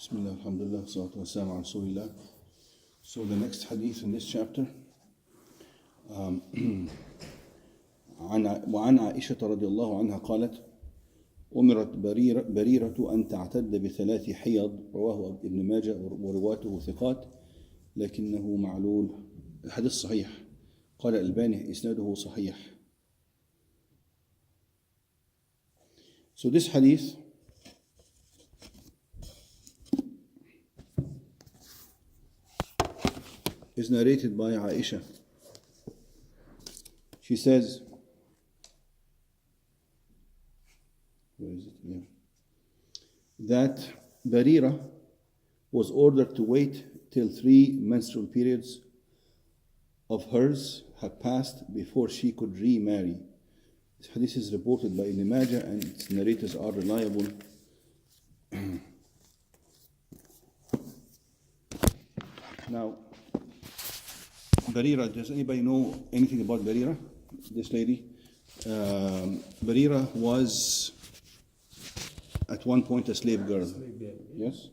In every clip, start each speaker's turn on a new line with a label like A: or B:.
A: Bismillah, alhamdulillah, salatu wassalamu ala rasulillah. So the next hadith in this chapter, وعن عائشة رضي الله عنها قالت أمرت بريرة أن تعتد بثلاث حيض رواه ابن ماجه ورواته ثقات لكنه معلول. الحديث صحيح، قال الألباني إسناده صحيح. So this hadith is narrated by Aisha. She says, where is it? Yeah. That Barira was ordered to wait till 3 menstrual periods of hers had passed before she could remarry. This hadith is reported by Ibn Majah and its narrators are reliable. Now, Barira, does anybody know anything about Barira? This lady? Barira was at one point a slave girl. Yes?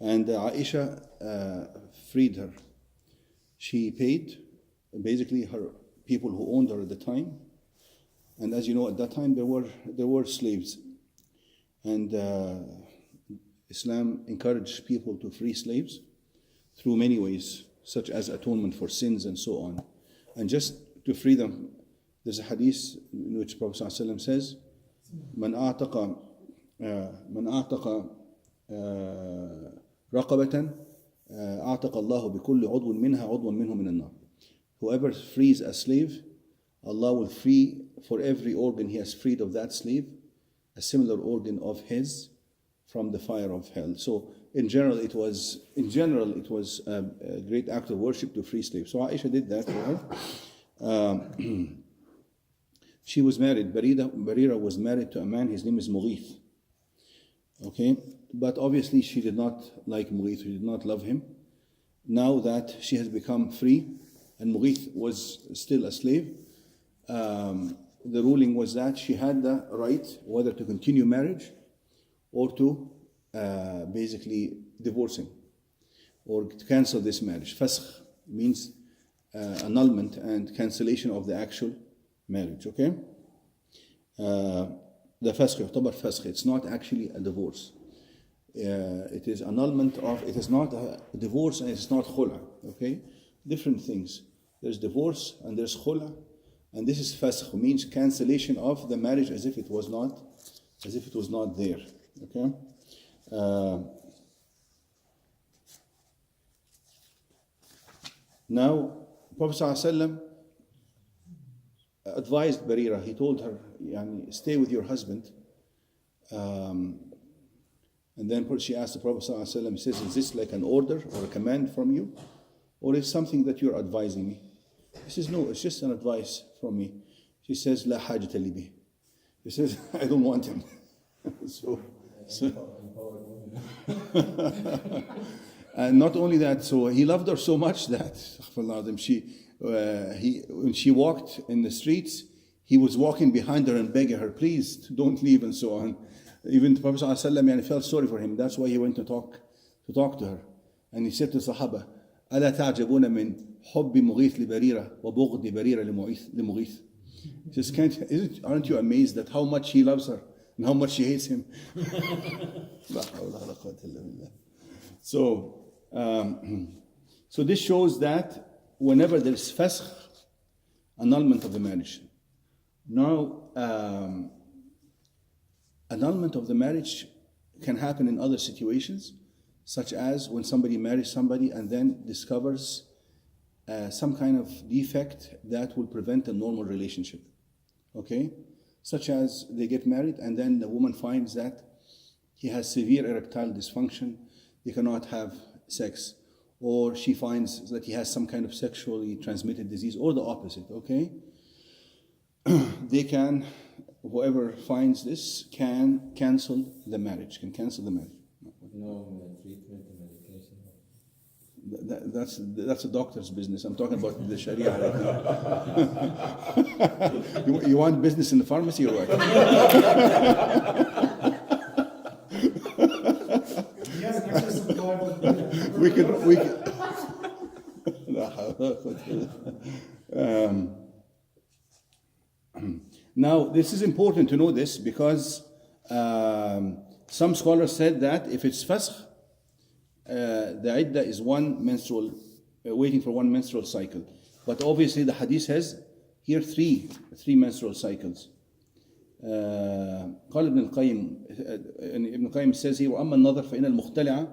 A: And Aisha freed her. She paid basically her people who owned her at the time. And as you know, at that time there were slaves. And Islam encouraged people to free slaves through many ways, such as atonement for sins and so on. And just to free them, there's a hadith in which Prophet ﷺ says, من أعتق رقبة أعتق الله بكل عضو منها عضوا منه من النار. Whoever frees a slave, Allah will free for every organ he has freed of that slave, a similar organ of his from the fire of hell. So in general, it was a great act of worship to free slaves. So Aisha did that for her. She was married. Barira was married to a man. His name is Mughith. Okay, but obviously she did not like Mughith. She did not love him. Now that she has become free, and Mughith was still a slave, the ruling was that she had the right whether to continue marriage or to basically divorce him or to cancel this marriage. Fasakh means annulment and cancellation of the actual marriage. Okay, the fasakh يعتبر fasakh. It's not actually a divorce. It is annulment of. It is not a divorce and it's not khula. Okay, different things. There's divorce and there's khula, and this is fasakh, means cancellation of the marriage as if it was not there. Okay. Now, Prophet ﷺ advised Barira. He told her, stay with your husband. And then she asked the Prophet ﷺ, he says, is this like an order or a command from you? Or is something that you're advising me? He says, no, it's just an advice from me. She says, La hajata li bih. He says, I don't want him. so and not only that, so he loved her so much that when she walked in the streets, he was walking behind her and begging her, please don't leave and so on. Even the Prophet ﷺ felt sorry for him. That's why he went to talk to her. And he said to Sahaba, ألا تعجبون من حب مغيث لبريرة وبغض بريرة لمغيث. He says, aren't you amazed at how much he loves her and how much she hates him? So this shows that whenever there is fasakh, annulment of the marriage. Now, annulment of the marriage can happen in other situations, such as when somebody marries somebody and then discovers some kind of defect that will prevent a normal relationship. Okay? Such as they get married and then the woman finds that he has severe erectile dysfunction, they cannot have sex, or she finds that he has some kind of sexually transmitted disease, or the opposite. Okay? They can, whoever finds this can cancel the marriage, No
B: treatment and medication.
A: That's a doctor's business. I'm talking about the Sharia right now. you want business in the pharmacy or what?
C: Yes,
A: we can. Now, this is important to know this because some scholars said that if it's fasq, the iddah is one menstrual, waiting for one menstrual cycle. But obviously the hadith has here three menstrual cycles. قال ابن القيم says here وأما النظر فإن المختلعة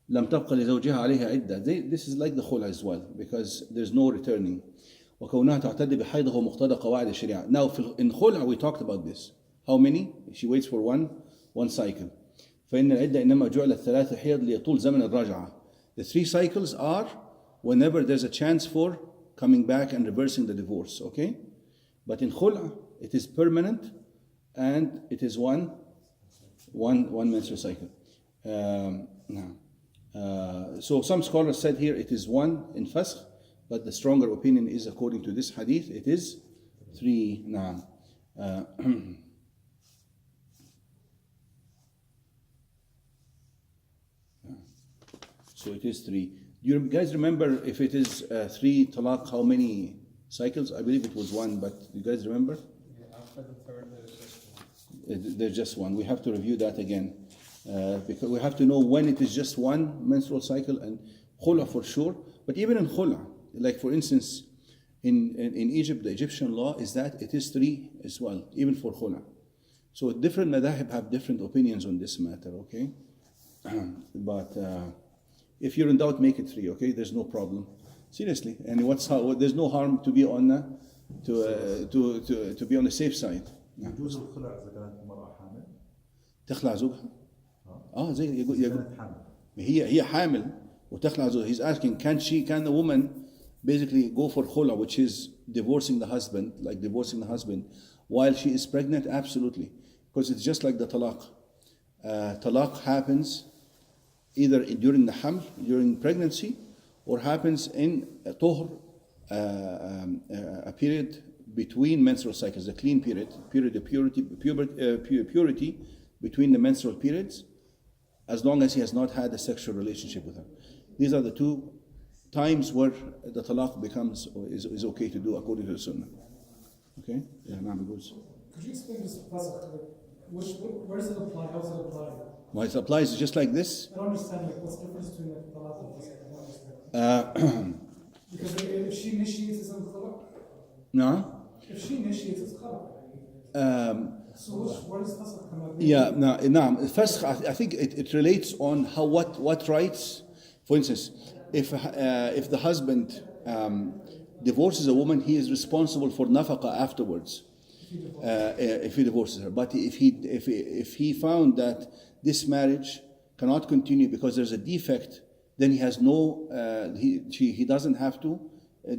A: لم تبقى لزوجها عليها عدة. This is like the khula as well because there's no returning. وكونها تعتد بحيضه ومقتضى قواعد الشريعة. Now in khula we talked about this. How many? She waits for one cycle. فإن العدة إنما جعلت ثلاث حيض ليطول زمن الرجعة. The 3 cycles are whenever there's a chance for coming back and reversing the divorce. Okay, but in khula it is permanent and it is one menstrual cycle. So some scholars said here it is 1 in fasq, but the stronger opinion is according to this hadith it is 3. So it is 3. Do you guys remember if it is 3 talaq, how many cycles? I believe it was 1, but you guys remember?
B: Yeah, after the third, there's just one.
A: There's just 1. We have to review that again. Because we have to know when it is just 1 menstrual cycle and khula for sure. But even in khula, like for instance, in Egypt, the Egyptian law is that it is 3 as well, even for khula. So different madahib have different opinions on this matter, okay? But if you're in doubt, make it 3, okay? There's no problem. Seriously. And there's no harm to be on to be on the safe side.
C: يجوز الخلع إذا كانت المرأة حامل؟
A: تخلع زوجها؟ زي يقول
C: كانت حامل.
A: هي حامل وتخلع زوجها. He's asking, can the woman basically go for khula, which is divorcing the husband, like divorcing the husband, while she is pregnant? Absolutely. Because it's just like the talaq. Talaq happens either during the haml, during pregnancy, or happens in a tohr, a period between menstrual cycles, a clean period of purity between the menstrual periods, as long as he has not had a sexual relationship with her. These are the 2 times where the talaq becomes or is okay to do according to the sunnah. Okay? Yeah,
D: could you explain this pasuk? Where does it apply? How does it apply?
A: Well, it applies just like this.
D: I don't understand what's the difference between the talaq and pasuk. I don't understand. Because if she initiates, it's khala.
A: No?
D: If she initiates, it's khala. So where does pasuk come out?
A: Yeah, no. First, I think it relates on what rights. For instance, if the husband divorces a woman, he is responsible for nafaqa afterwards. If he divorces her, but if he found that this marriage cannot continue because there's a defect, then he has no. He doesn't have to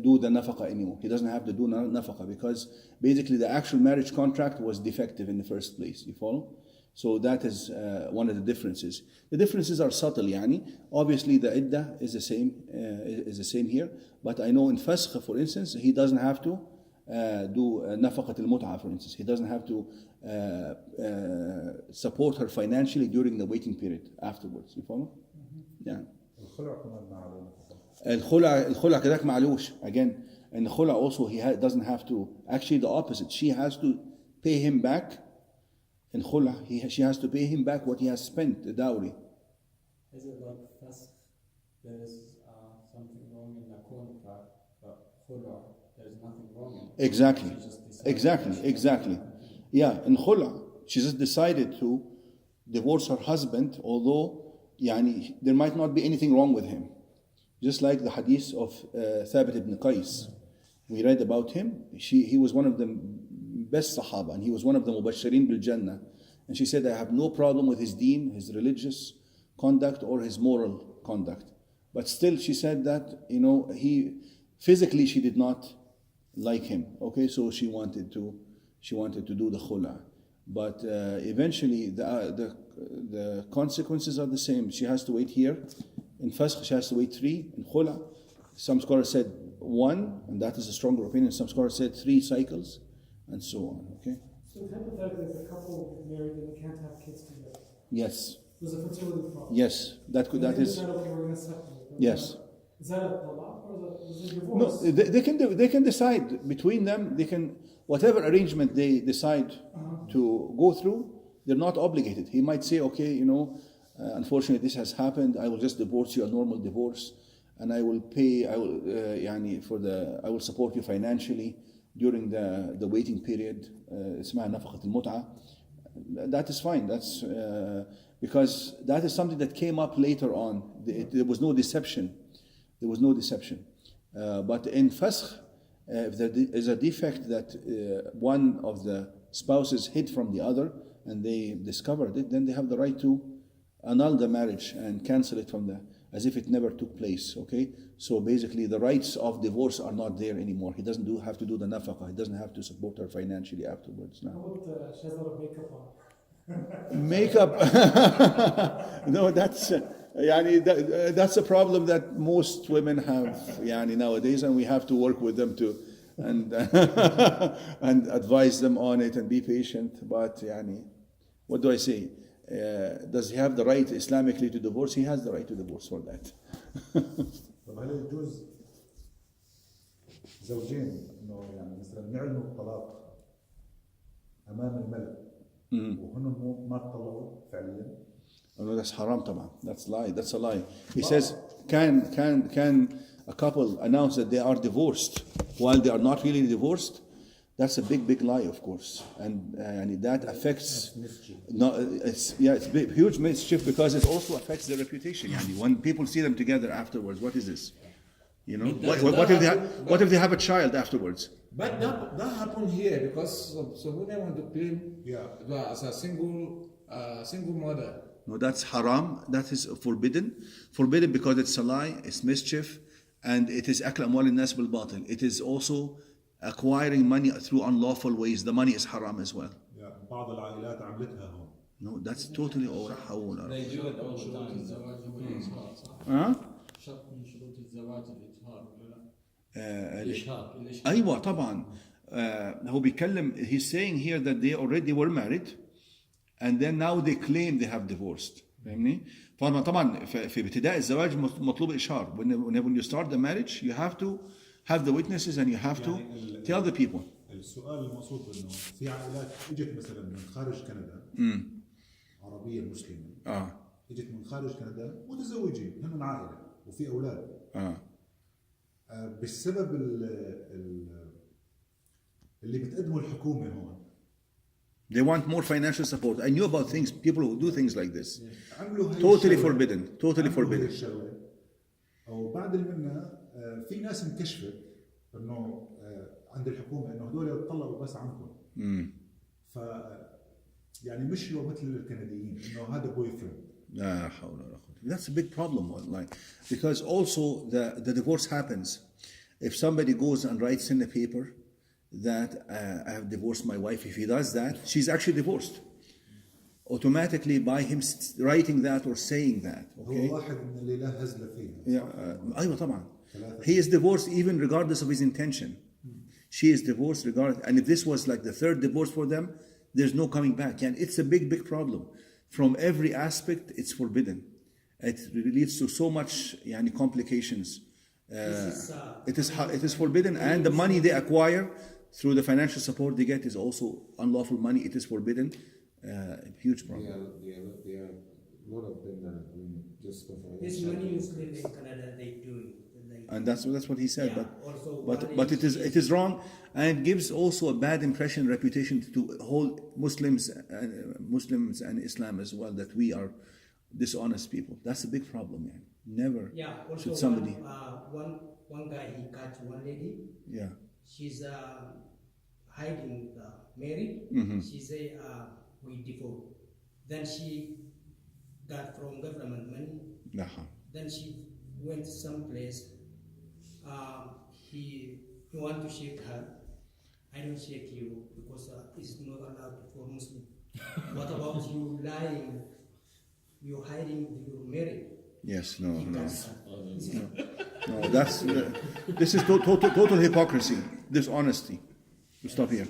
A: do the nafaqa anymore. He doesn't have to do nafaqa because basically the actual marriage contract was defective in the first place. You follow? So that is one of the differences. The differences are subtle, yani. Obviously the iddah is the same here. But I know in fasq, for instance, he doesn't have to do nafaqat al-mut'a, for instance. He doesn't have to support her financially during the waiting period afterwards. You follow? Yeah.
C: الخلع كمان ما عليه
A: الخلع كذلك معلوش. Again, and the khula also doesn't have to. Actually, the opposite. She has to pay him back. In khula, she has to pay him back what he has spent, the dowry.
B: Is it like fasq? There is something wrong in the contract, but khula, there's nothing wrong in it. Exactly.
A: Yeah, in khula, she just decided to divorce her husband, although yani, there might not be anything wrong with him. Just like the hadith of Thabit ibn Qais. We read about him. He was one of the best Sahaba, and he was one of the Mubashirin bil Jannah. And she said, I have no problem with his deen, his religious conduct, or his moral conduct. But still, she said that, physically she did not like him. Okay, so she wanted to do the khula. But eventually, the consequences are the same. She has to wait here. In fasq, she has to wait 3. In khula, some scholars said 1, and that is a stronger opinion. Some scholars said 3 cycles, and so on. Okay.
D: So hypothetically, if a couple married and they can't have kids together,
A: Yes.
D: There's a fertility problem.
A: Yes, that is.
D: Instead of what you were going to separate.
A: Yes.
D: Is that a talaq or is it a
A: No,
D: divorce?
A: they can decide between them. They can, whatever arrangement they decide to go through, they're not obligated. He might say, okay, unfortunately this has happened. I will just divorce you, a normal divorce, and I will pay. I will support you financially during the waiting period. اسمها نفقة المتعة. That is fine. That's because that is something that came up later on. There was no deception. There was no deception. But in fasakh, if there is a defect that one of the spouses hid from the other and they discovered it, then they have the right to annul the marriage and cancel it as if it never took place. Okay? So basically the rights of divorce are not there anymore. He doesn't have to do the nafaqah. He doesn't have to support her financially afterwards now.
D: How about she has a lot of makeup on?
A: Makeup. No, that's that's a problem that most women have nowadays, and we have to work with them to and and advise them on it and be patient. But what do I say? Does he have the right Islamically to divorce? He has the right to divorce for that.
C: طب هل يجوز زوجين انه مثلا يعلنوا الطلاق امام الملك وهن ما تطلقوا فعليا؟
A: No, that's haram طبعا. That's lie. That's a lie. He says, can a couple announce that they are divorced while they are not really divorced? That's a big lie, of course, and that affects. No, it's huge mischief because it also affects their reputation. When people see them together afterwards, what is this? What if they have a child afterwards?
E: But that happened here because someone want to claim as a single mother.
A: No, that's haram. That is forbidden. Forbidden because it's a lie, it's mischief, and it is أكل أموال الناس بالباطل. It is also acquiring money through unlawful ways. The money is haram as well.
C: بعض العائلات عملتها هون.
A: No, that's totally أولا.
B: They do it all the time. الزواج هو الإشهار صح؟
A: ها؟
B: شرط من شروط الزواج الإشهار ولا لا؟ الإشهار.
A: أيوة طبعا. هو بيتكلم. He's saying here that they already were married, and then now they claim they have divorced. فاهمني؟ طبعا في ابتداء الزواج مطلوب الإشهار. When you start the marriage, you have to have the witnesses and you have to tell the people.
C: السؤال المقصود انه في عائلات اجت مثلا من خارج كندا عربيه مسلمه اجت من خارج كندا متزوجين هن عائله وفي اولاد بسبب اللي بتقدمه الحكومه هون.
A: They want more financial support. I knew about people who do things like this. Totally forbidden. Totally forbidden.
C: او بعد منها في ناس انكشفت انه عند الحكومه انه هذول طلقوا بس عنكم. ف مشوا مثل الكنديين انه هذا بوي فريند.
A: لا حول ولا قوة. That's a big problem, like, because also the divorce happens. If somebody goes and writes in a paper that I have divorced my wife, if he does that, she's actually divorced. Automatically by him writing that or saying that. Okay?
C: هو واحد من اللي لا هزل فيها.
A: أيوة طبعا. He is divorced even regardless of his intention. She is divorced regardless. And if this was like the third divorce for them, there's no coming back. And it's a big problem. From every aspect, it's forbidden. It leads to so much complications. It is forbidden, and the money they acquire through the financial support they get is also unlawful money. It is forbidden. Huge problem.
E: There are a lot of them that are doing just for financial.
F: This money you live in Canada, they do it.
A: And that's what he said.
F: Yeah,
A: but it is wrong, and it gives also a bad impression, reputation to whole Muslims and Islam as well, that we are dishonest people. That's a big problem, man. Never should somebody.
F: One guy, he catch one lady.
A: Yeah.
F: She's hiding married. She say we divorce. Then she got from government money. Then she went someplace. He want to shake her. I don't shake you because it's not allowed for Muslim. What about you lying? You hiding your marriage?
A: Yes, no. That's this is total hypocrisy, dishonesty. We'll stop here.